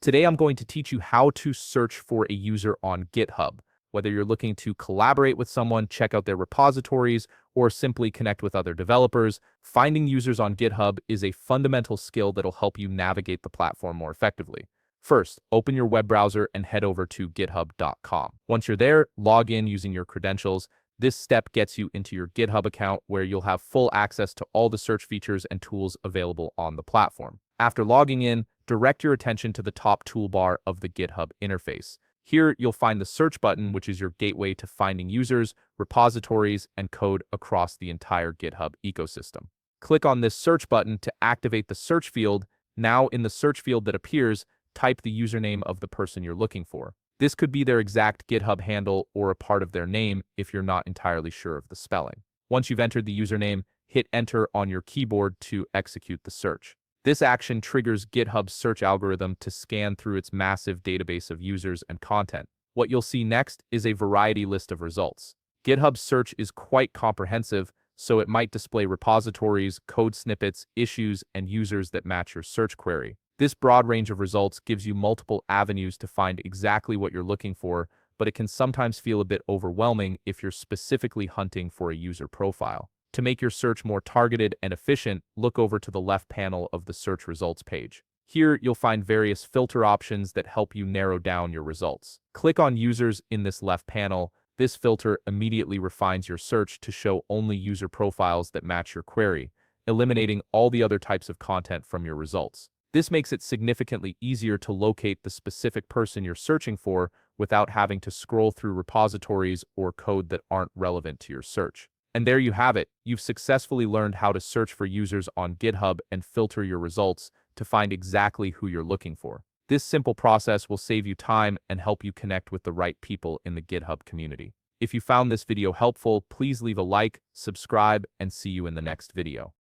Today I'm going to teach you how to search for a user on GitHub. Whether you're looking to collaborate with someone, check out their repositories, or simply connect with other developers, finding users on GitHub is a fundamental skill that'll help you navigate the platform more effectively. First, open your web browser and head over to github.com. Once you're there, log in using your credentials. This step gets you into your GitHub account where you'll have full access to all the search features and tools available on the platform. After logging in, direct your attention to the top toolbar of the GitHub interface. Here, you'll find the search button, which is your gateway to finding users, repositories, and code across the entire GitHub ecosystem. Click on this search button to activate the search field. Now, in the search field that appears, type the username of the person you're looking for. This could be their exact GitHub handle or a part of their name if you're not entirely sure of the spelling. Once you've entered the username, hit enter on your keyboard to execute the search. This action triggers GitHub's search algorithm to scan through its massive database of users and content. What you'll see next is a variety list of results. GitHub's search is quite comprehensive, so it might display repositories, code snippets, issues, and users that match your search query. This broad range of results gives you multiple avenues to find exactly what you're looking for, but it can sometimes feel a bit overwhelming if you're specifically hunting for a user profile. To make your search more targeted and efficient, look over to the left panel of the search results page. Here, you'll find various filter options that help you narrow down your results. Click on Users in this left panel. This filter immediately refines your search to show only user profiles that match your query, eliminating all the other types of content from your results. This makes it significantly easier to locate the specific person you're searching for without having to scroll through repositories or code that aren't relevant to your search. And there you have it. You've successfully learned how to search for users on GitHub and filter your results to find exactly who you're looking for. This simple process will save you time and help you connect with the right people in the GitHub community. If you found this video helpful, please leave a like, subscribe, and see you in the next video.